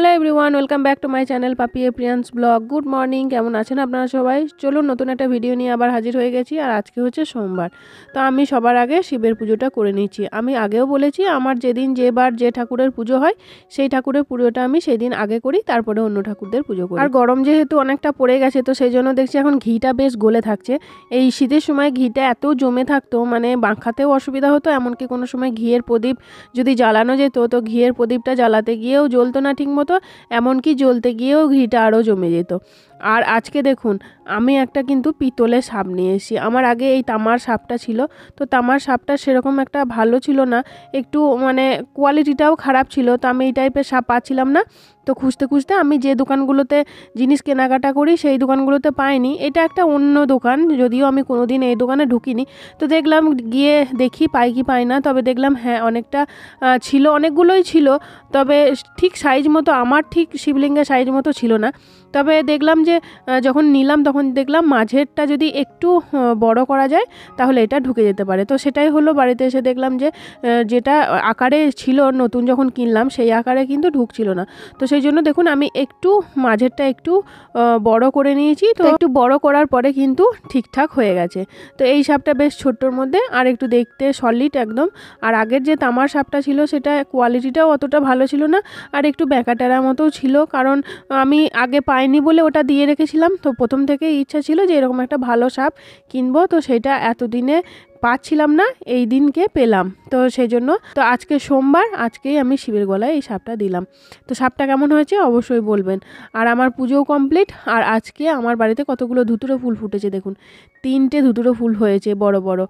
Hello everyone, welcome back to my channel পাপি প্রিয়ান্স blog. Good morning, কেমন আছেন আপনারা সবাই? চলুন নতুন একটা ভিডিও নিয়ে আবার হাজির হয়ে গেছি। আর আজকে হচ্ছে সোমবার, তো আমি সবার আগে শিবের পুজোটা করে নিচ্ছি। আমি আগেও বলেছি আমার যেদিন যেবার যে ঠাকুরের পুজো হয় সেই ঠাকুরের পুজোটা আমি সেই দিন আগে করি, তারপরে অন্য ঠাকুরদের পুজো করি। আর গরম যেহেতু অনেকটা পড়ে গেছে, তো সেই জন্য দেখছি এখন ঘিটা বেশ গলে থাকছে। এই শীতের সময় ঘিটা এত জমে থাকতো, মানে বাঁকাতেও অসুবিধা হতো। এমনকি কোনো সময় ঘিয়ের প্রদীপ যদি জ্বালানো যেত, তো ঘিয়ের প্রদীপটা জ্বালাতে গিয়েও জ্বলতো না ঠিক মতো, এমনকি জ্বলতে গিয়েও ঘিটা আরও জমে যেত। আর আজকে দেখুন আমি একটা কিন্তু পিতলের সাপ নিয়ে এসেছি। আমার আগে এই তামার সাপটা ছিল, তো তামার সাপটা সেরকম একটা ভালো ছিল না, একটু মানে কোয়ালিটিটাও খারাপ ছিল। তো আমি এই টাইপের সাপ পাচ্ছিলাম না, তো খুঁজতে খুঁজতে আমি যে দোকানগুলোতে জিনিস কেনাকাটা করি সেই দোকানগুলোতে পাইনি। এটা একটা অন্য দোকান, যদিও আমি কোনোদিন এই দোকানে ঢুকিনি। তো দেখলাম গিয়ে দেখি পাই কি পাই না, তবে দেখলাম হ্যাঁ অনেকটা ছিল, অনেকগুলোই ছিল, তবে ঠিক সাইজ মতো আমার ঠিক শিবলিঙ্গের সাইজ মতো ছিল না। তবে দেখলাম যে যখন নিলাম তখন দেখলাম মাঝেরটা যদি একটু বড় করা যায় তাহলে এটা ঢুকে যেতে পারে। তো সেটাই হলো, বাড়িতে এসে দেখলাম যে যেটা আকারে ছিল নতুন যখন কিনলাম সেই আকারে কিন্তু ঢুকছিল না। তো সেই জন্য দেখুন আমি একটু মাঝেরটা একটু বড় করে নিয়েছি। তো একটু বড় করার পরে কিন্তু ঠিকঠাক হয়ে গেছে। তো এই সাপটা বেশ ছোট্টর মধ্যে আর একটু দেখতে সলিড একদম। আর আগের যে তামার সাপটা ছিল সেটা কোয়ালিটিটাও অতটা ভালো ছিল না, আর একটু ব্যাকাটেরা মতো ছিল, কারণ আমি আগে পাইনি বলে ওটা দিয়ে রেখেছিলাম। তো প্রথম থেকেই ইচ্ছা ছিল যে এরকম একটা ভালো সাপ কিনবো, তো সেটা এতদিনে পাচ্ছিলাম না, এই দিনকে পেলাম। তো সেই জন্য তো আজকে সোমবার, আজকেই আমি শিবের গলায় এই সাপটা দিলাম। তো সাপটা কেমন হয়েছে অবশ্যই বলবেন। আর আমার পুজোও কমপ্লিট। আর আজকে আমার বাড়িতে কতগুলো ধুতুরো ফুল ফুটেছে দেখুন, 3টে ধুতুরো ফুল হয়েছে বড় বড়।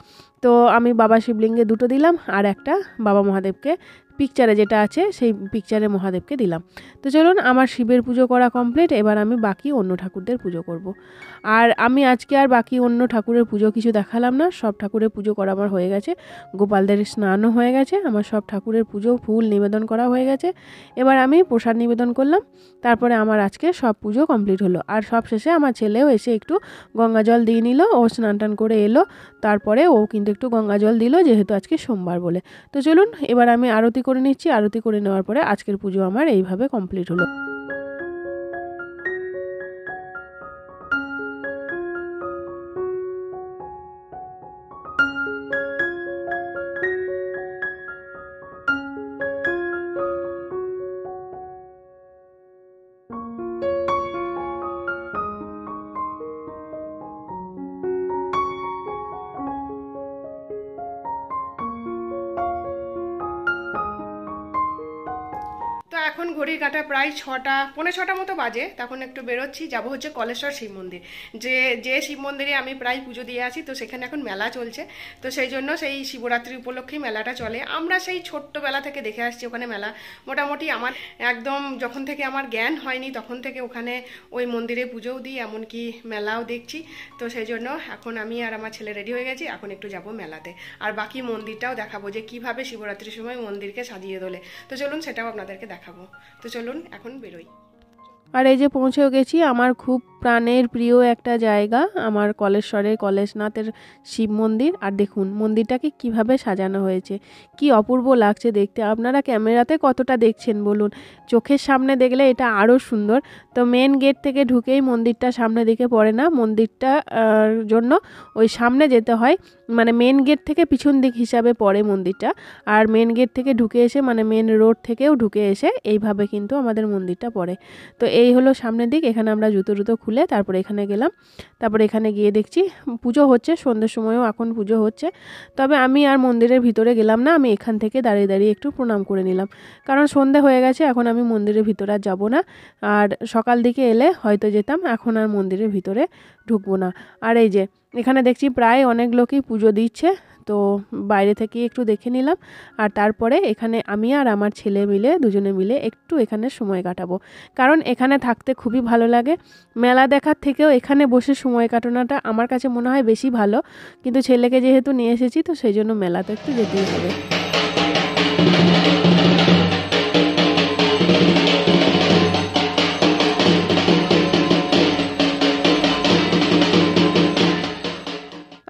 তো আমি বাবা শিবলিঙ্গে 2টো দিলাম, আর একটা বাবা মহাদেবকে পিকচারে যেটা আছে সেই পিকচারে মহাদেবকে দিলাম। তো চলুন আমার শিবের পুজো করা কমপ্লিট, এবার আমি বাকি অন্য ঠাকুরদের পুজো করব। আর আমি আজকে আর বাকি অন্য ঠাকুরের পুজো কিছু দেখালাম না, সব ঠাকুরের পুজো করা আমার হয়ে গেছে। গোপালদের স্নানও হয়ে গেছে, আমার সব ঠাকুরের পুজো ফুল নিবেদন করা হয়ে গেছে। এবার আমি প্রসাদ নিবেদন করলাম, তারপরে আমার আজকে সব পুজো কমপ্লিট হলো। আর সব শেষে আমার ছেলেও এসে একটু গঙ্গা জল দিয়ে নিল, ও স্নান টান করে এলো, তারপরে ও কিন্তু একটু গঙ্গা জল দিল যেহেতু আজকে সোমবার বলে। তো চলুন এবার আমি আরতি করে নিচ্ছি। আরতি করে নেওয়ার পরে আজকের পুজো আমার এইভাবে কমপ্লিট হলো। তো এখন ঘড়ির কাঁটা প্রায় 6টা পৌনে 6টা মতো বাজে। তখন একটু বেরোচ্ছি, যাব হচ্ছে কলেশ্বর শিব মন্দির, যে শিব মন্দিরে আমি প্রায় পুজো দিয়ে আছি। তো সেখানে এখন মেলা চলছে, তো সেই জন্য সেই শিবরাত্রি উপলক্ষেই মেলাটা চলে। আমরা সেই ছোট্টবেলা থেকে দেখে আসছি ওখানে মেলা। মোটামুটি আমার একদম যখন থেকে আমার জ্ঞান হয়নি তখন থেকে ওখানে ওই মন্দিরে পুজোও দিই, এমনকি মেলাও দেখছি। তো সেই জন্য এখন আমি আর আমার ছেলে রেডি হয়ে গেছি, এখন একটু যাব মেলাতে। আর বাকি মন্দিরটাও দেখাবো যে কিভাবে শিবরাত্রির সময় মন্দিরকে সাজিয়ে তোলে। তো চলুন সেটাও আপনাদেরকে দেখাবো। তো চলুন এখন বেরোই। আর এই যে পৌঁছেও গেছি আমার খুব প্রাণের প্রিয় একটা জায়গা, আমার কলেশ্বরের কলেশনাথের শিব মন্দির। আর দেখুন মন্দিরটাকে কিভাবে সাজানো হয়েছে, কি অপূর্ব লাগছে দেখতে। আপনারা ক্যামেরাতে কতটা দেখছেন বলুন, চোখের সামনে দেখলে এটা আরও সুন্দর। তো মেন গেট থেকে ঢুকেই মন্দিরটা সামনে দিকে পড়ে না, মন্দিরটা জন্য ওই সামনে যেতে হয়, মানে মেন গেট থেকে পিছন দিক হিসাবে পড়ে মন্দিরটা। আর মেন গেট থেকে ঢুকে এসে মানে মেন রোড থেকেও ঢুকে এসে এইভাবে কিন্তু আমাদের মন্দিরটা পড়ে। তো এই হলো সামনের দিক। এখানে আমরা জুতো খুলে তারপরে এখানে গেলাম। তারপরে এখানে গিয়ে দেখছি পুজো হচ্ছে, সন্ধ্যের সময়ও এখন পুজো হচ্ছে। তবে আমি আর মন্দিরের ভিতরে গেলাম না, আমি এখান থেকে দাঁড়িয়ে দাঁড়িয়ে একটু প্রণাম করে নিলাম, কারণ সন্ধ্যে হয়ে গেছে, এখন আমি মন্দিরের ভিতরে আর যাবো না। আর সকাল দিকে এলে হয়তো যেতাম, এখন আর মন্দিরের ভিতরে ঢুকবো না। আর এই যে এখানে দেখছি প্রায় অনেক লোকই পুজো দিচ্ছে, তো বাইরে থেকে একটু দেখে নিলাম। আর তারপরে এখানে আমি আর আমার ছেলে মিলে দুজনে মিলে একটু এখানে সময় কাটাবো, কারণ এখানে থাকতে খুবই ভালো লাগে। মেলা দেখার থেকেও এখানে বসে সময় কাটানোটা আমার কাছে মনে হয় বেশি ভালো, কিন্তু ছেলেকে যেহেতু নিয়ে এসেছি তো সেই জন্য মেলাতে একটু যেতেই হবে।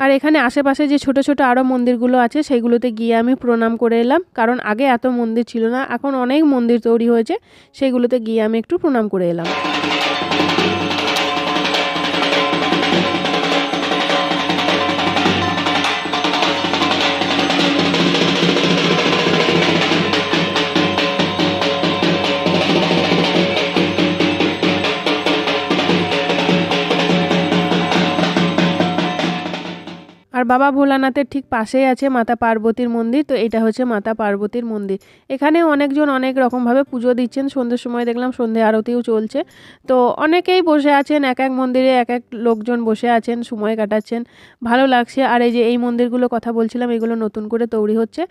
আর এখানে আশেপাশে যে ছোট ছোট আরও মন্দিরগুলো আছে সেইগুলোতে গিয়ে আমি প্রণাম করে এলাম, কারণ আগে এত মন্দির ছিল না, এখন অনেক মন্দির তৈরি হয়েছে, সেইগুলোতে গিয়ে আমি একটু প্রণাম করে এলাম। আর বাবা ভোলানাথের ঠিক পাশেই আছে মাতা পার্বতীর মন্দির। তো এটা হচ্ছে মাতা পার্বতীর মন্দির। এখানে অনেকজন অনেক রকমভাবে পুজো দিচ্ছেন। সন্ধ্যের সময় দেখলাম সন্ধ্যে আরতিও চলছে। তো অনেকেই বসে আছেন, এক এক মন্দিরে এক এক লোকজন বসে আছেন, সময় কাটাচ্ছেন, ভালো লাগছে। আর এই যে এই মন্দিরগুলো কথা বলছিলাম, এগুলো নতুন করে তৈরি হচ্ছে।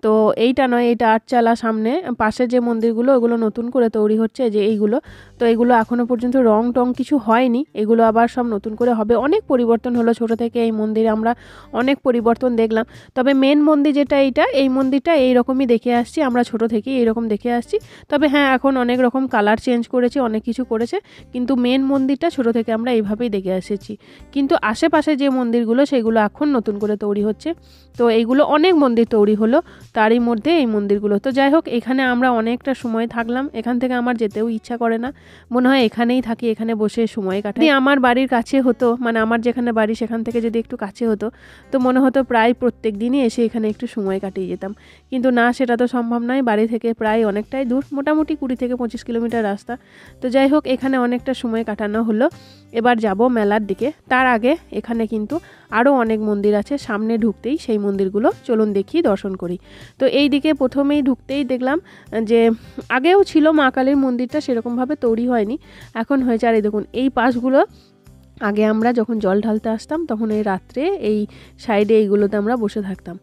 তো এইটা নয়, এইটা আটচালা সামনে, পাশে যে মন্দিরগুলো ওগুলো নতুন করে তৈরি হচ্ছে, যে এইগুলো। তো এগুলো এখনও পর্যন্ত রং টং কিছু হয়নি, এগুলো আবার সব নতুন করে হবে। অনেক পরিবর্তন হলো, ছোট থেকে এই মন্দিরে আমরা অনেক পরিবর্তন দেখলাম। তবে মেন মন্দির যেটা এই মন্দিরটা এইরকমই দেখে আসছি আমরা, ছোট থেকেই এইরকম দেখে আসছি। তবে হ্যাঁ, এখন অনেক রকম কালার চেঞ্জ করেছে, অনেক কিছু করেছে, কিন্তু মেন মন্দিরটা ছোট থেকে আমরা এইভাবেই দেখে এসেছি। কিন্তু আশেপাশে যে মন্দিরগুলো সেগুলো এখন নতুন করে তৈরি হচ্ছে। তো এইগুলো অনেক মন্দির তৈরি হলো, তারই মধ্যে এই মন্দিরগুলো। তো যাই হোক, এখানে আমরা অনেকটা সময় থাকলাম, এখান থেকে আমার যেতেও ইচ্ছা করে না, মনে হয় এখানেই থাকি, এখানে বসে সময় কাটাই। আমার বাড়ির কাছে হতো, মানে আমার যেখানে বাড়ি সেখান থেকে যদি একটু কাছে হতো তো মনে হতো প্রায় প্রত্যেক দিনই এসে এখানে একটু সময় কাটিয়ে যেতাম, কিন্তু না, সেটা তো সম্ভব নয়। বাড়ি থেকে প্রায় অনেকটাই দূর, মোটামুটি 20 থেকে 25 কিলোমিটার রাস্তা। তো যাই হোক, এখানে অনেকটা সময় কাটানো হলো। এবার যাব মেলার দিকে। তার আগে এখানে কিন্তু আরও অনেক মন্দির আছে, সামনে ঢুকতেই সেই মন্দিরগুলো চলুন দেখি, দর্শন করি। তো এই দিকে প্রথমেই ঢুকতেই দেখলাম যে আগেও ছিল মা কালীর মন্দিরটা, সেরকমভাবে তৈরি হয়নি, এখন হয়েছে। আর এই দেখুন, এই পাশগুলো আগে আমরা যখন জল ঢালতে আসতাম তখন এই রাত্রে এই সাইডে এইগুলোতে আমরা বসে থাকতাম।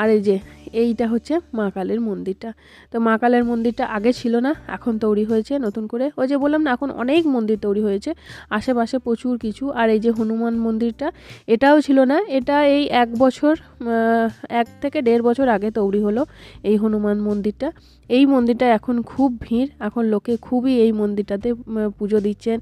আর এই যে এইটা হচ্ছে মা কালীর মন্দিরটা। তো মা কালীর মন্দিরটা আগে ছিল না, এখন তৈরি হয়েছে নতুন করে। ওই যে বললাম না, এখন অনেক মন্দির তৈরি হয়েছে আশেপাশে, প্রচুর কিছু। আর এই যে হনুমান মন্দিরটা, এটাও ছিল না, এটা এই 1 বছর 1 থেকে 1.5 বছর আগে তৈরি হলো এই হনুমান মন্দিরটা। এই মন্দিরটা এখন খুব ভিড়, এখন লোকে খুবই এই মন্দিরটাতে পুজো দিচ্ছেন,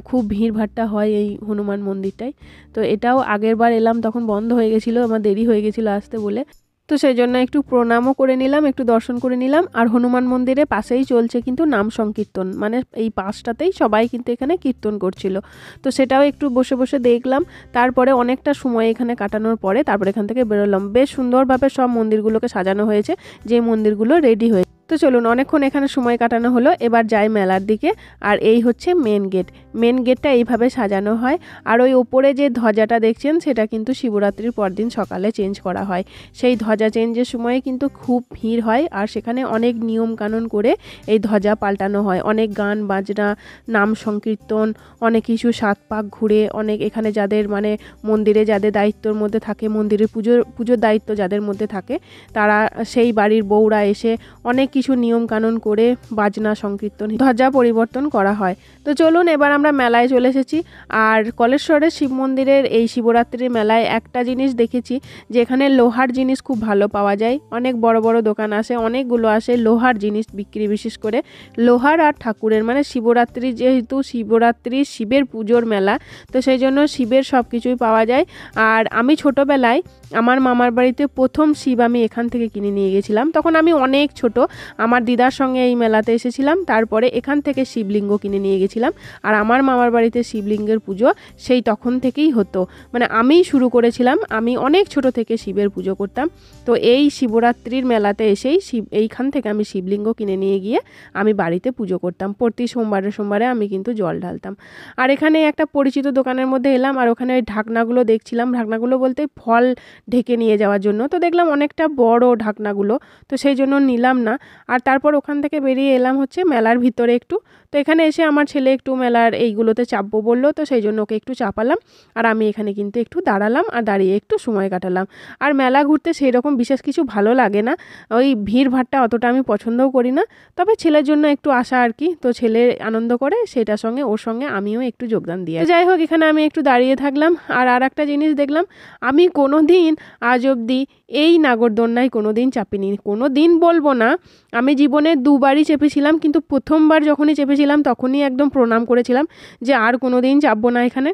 খুব ভিড় ভাট্টা হয় এই হনুমান মন্দিরটাই। তো এটাও আগের বার এলাম তখন বন্ধ হয়ে গেছিলো, আমার দেরি হয়ে গেছিলো আসতে বলে, তো সেই জন্য একটু প্রণামও করে নিলাম, একটু দর্শন করে নিলাম। আর হনুমান মন্দিরের পাশেই চলছে কিন্তু নাম সংকীর্তন, মানে এই পাশটাতেই সবাই কিন্তু এখানে কীর্তন করছিল। তো সেটাও একটু বসে বসে দেখলাম। তারপরে অনেকটা সময় এখানে কাটানোর পরে তারপরে এখান থেকে বেরোলাম। বেশ সুন্দরভাবে সব মন্দিরগুলোকে সাজানো হয়েছে, যে মন্দিরগুলো রেডি হয়েছে। তো চলুন, অনেকক্ষণ এখানে সময় কাটানো হলো, এবার যাই মেলার দিকে। আর এই হচ্ছে মেন গেট। মেন গেটটা এইভাবে সাজানো হয়। আর ওই ওপরে যে ধ্বজাটা দেখছেন সেটা কিন্তু শিবরাত্রির পরদিন সকালে চেঞ্জ করা হয়। সেই ধ্বজা চেঞ্জের সময়ে কিন্তু খুব ভিড় হয়, আর সেখানে অনেক নিয়ম কানুন করে এই ধ্বজা পাল্টানো হয়। অনেক গান বাজনা, নাম সংকীর্তন, অনেক কিছু 7 পাক ঘুরে, অনেক এখানে যাদের মানে মন্দিরে যাদের দায়িত্বর মধ্যে থাকে, মন্দিরের পুজোর দায়িত্ব যাদের মধ্যে থাকে, তারা সেই বাড়ির বউরা এসে অনেক কিছু নিয়ম কানুন করে বাজনা সংকীর্তন ধ্বজা পরিবর্তন করা হয়। তো চলুন, এবার আমরা মেলায় চলে এসেছি। আর কলেশ্বরের শিব মন্দিরের এই শিবরাত্রির মেলায় একটা জিনিস দেখেছি, যে এখানে লোহার জিনিস খুব ভালো পাওয়া যায়। অনেক বড় বড় দোকান আসে, অনেকগুলো আসে লোহার জিনিস বিক্রি, বিশেষ করে লোহার আর ঠাকুরের, মানে শিবরাত্রি, যেহেতু শিবরাত্রি শিবের পুজোর মেলা, তো সেই জন্য শিবের সব কিছুই পাওয়া যায়। আর আমি ছোটোবেলায় আমার মামার বাড়িতে প্রথম শিব আমি এখান থেকে কিনে নিয়ে গেছিলাম, তখন আমি অনেক ছোট, আমার দিদার সঙ্গে এই মেলাতে এসেছিলাম। তারপরে এখান থেকে শিবলিঙ্গ কিনে নিয়ে গেছিলাম। আর আমার মামার বাড়িতে শিবলিঙ্গের পুজো সেই তখন থেকেই হতো, মানে আমিই শুরু করেছিলাম, আমি অনেক ছোট থেকে শিবের পুজো করতাম। তো এই শিবরাত্রির মেলাতে এসেই এইখান থেকে আমি শিবলিঙ্গ কিনে নিয়ে গিয়ে আমি বাড়িতে পুজো করতাম। প্রতি সোমবারে আমি কিন্তু জল ঢালতাম। আর এখানে একটা পরিচিত দোকানের মধ্যে এলাম, আর ওখানে ওই ঢাকনাগুলো দেখছিলাম, ঢাকনাগুলো বলতে ফল ঢেকে নিয়ে যাওয়ার জন্য। তো দেখলাম অনেকটা বড় ঢাকনাগুলো, তো সেই জন্য নিলাম না। আর তারপর ওখান থেকে বেরিয়ে এলাম হচ্ছে মেলার ভিতরে একটু। তো এখানে এসে আমার ছেলে একটু মেলার এইগুলোতে চাপবো বললো, তো সেই জন্য ওকে একটু চাপালাম। আর আমি এখানে কিন্তু একটু দাঁড়ালাম, আর দাঁড়িয়ে একটু সময় কাটালাম। আর মেলা ঘুরতে সেই রকম বিশেষ কিছু ভালো লাগে না, ওই ভিড় ভাড়টা অতটা আমি পছন্দও করি না। তবে ছেলের জন্য একটু আসা আর কি, তো ছেলে আনন্দ করে সেটার সঙ্গে ওর সঙ্গে আমিও একটু যোগদান দিয়ে। যাই হোক, এখানে আমি একটু দাঁড়িয়ে থাকলাম। আর একটা জিনিস দেখলাম, আমি কোনো দিন আজ অবধি এই নাগরদোলনায় কোনো দিন চাপিনি, কোনো দিন বলবো না, আমি জীবনে 2 বারই চেপেছিলাম, কিন্তু প্রথমবার যখনই চেপেছিলাম তখনই একদম প্রণাম করেছিলাম যে আর কোনো দিন চাপবো না এখানে।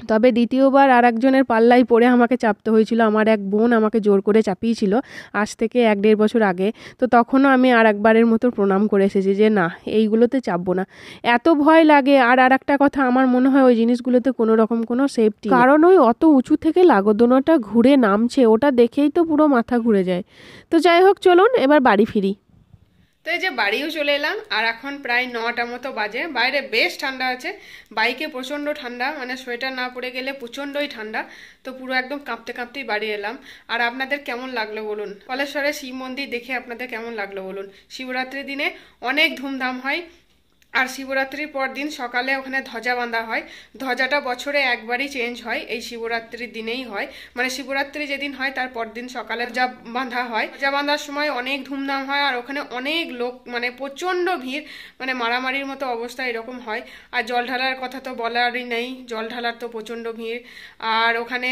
তবে দ্বিতীয়বার আর একজনের পাল্লায় পড়ে আমাকে চাপতে হয়েছিল। আমার এক বোন আমাকে জোর করে চাপিয়েছিল আজ থেকে 1-1.5 বছর আগে। তো তখনও আমি আর একবারের মতো প্রণাম করে এসেছি যে না, এইগুলোতে চাপবো না। এত ভয় লাগে। আর একটা কথা, আমার মনে হয় ওই জিনিসগুলোতে কোনো রকম কোনো সেফটি, কারণ ওই অত উঁচু থেকে লাগোদোনাটা ঘুরে নামছে, ওটা দেখেই তো পুরো মাথা ঘুরে যায়। তো যাই হোক, চলুন এবার বাড়ি ফিরি। তো এই যে বাড়িও চলে এলাম, আর এখন প্রায় 9টা মতো বাজে। বাইরে বেশ ঠান্ডা আছে, বাইকে প্রচণ্ড ঠান্ডা, মানে সোয়েটার না পরে গেলে প্রচণ্ডই ঠান্ডা। তো পুরো একদম কাঁপতে কাঁপতেই বাড়ি এলাম। আর আপনাদের কেমন লাগলো বলুন, কলেশ্বরে শিব মন্দির দেখে আপনাদের কেমন লাগলো বলুন। শিবরাত্রির দিনে অনেক ধুমধাম হয়, আর শিবরাত্রির পর দিন সকালে ওখানে ধ্বজা বাঁধা হয়। ধ্বজাটা বছরে একবারই চেঞ্জ হয়, এই শিবরাত্রির দিনেই হয়। মানে শিবরাত্রি যেদিন হয় তার পর দিন সকালে ধ্বজা বাঁধা হয়। ধ্বজা বাঁধার সময় অনেক ধুমধাম হয়, আর ওখানে অনেক লোক, মানে প্রচণ্ড ভিড়, মানে মারামারির মতো অবস্থা এরকম হয়। আর জল ঢালার কথা তো বলারই নেই, জল ঢালার তো প্রচণ্ড ভিড়। আর ওখানে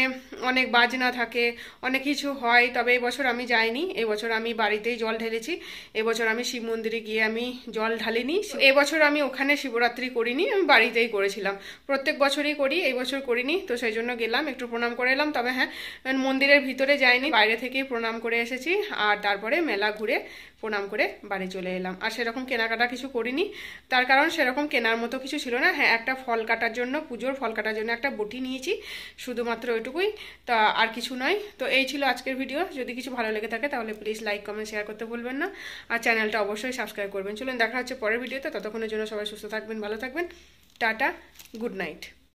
অনেক বাজনা থাকে, অনেক কিছু হয়। তবে এবছর আমি যাইনি, এবছর আমি বাড়িতেই জল ঢেলেছি। এবছর আমি শিব মন্দিরে গিয়ে আমি জল ঢালিনি। এবছর আমি ওখানে শিবরাত্রি করিনি, আমি বাড়িতেই করেছিলাম। প্রত্যেক বছরই করি, এই বছর করিনি, তো সেই জন্য গেলাম, একটু প্রণাম করে এলাম। তবে হ্যাঁ, মন্দিরের ভিতরে যাইনি, বাইরে থেকেই প্রণাম করে এসেছি। আর তারপরে মেলা ঘুরে প্রণাম করে বাড়ি চলে এলাম। আর সেরকম কেনাকাটা কিছু করিনি, তার কারণ সেরকম কেনার মতো কিছু ছিল না। হ্যাঁ, একটা ফল কাটার জন্য, পুজোর ফল কাটার জন্য একটা বটি নিয়েছি, শুধুমাত্র ওইটুকুই, তা আর কিছু নয়। তো এই ছিল আজকের ভিডিও। যদি কিছু ভালো লেগে থাকে তাহলে প্লিজ লাইক, কমেন্ট, শেয়ার করতে ভুলবেন না। আর চ্যানেলটা অবশ্যই সাবস্ক্রাইব করবেন। চলুন দেখা হচ্ছে পরের ভিডিওতে, ততক্ষণের জন্য সবাই সুস্থ থাকবেন, ভালো থাকবেন। Tata, good night.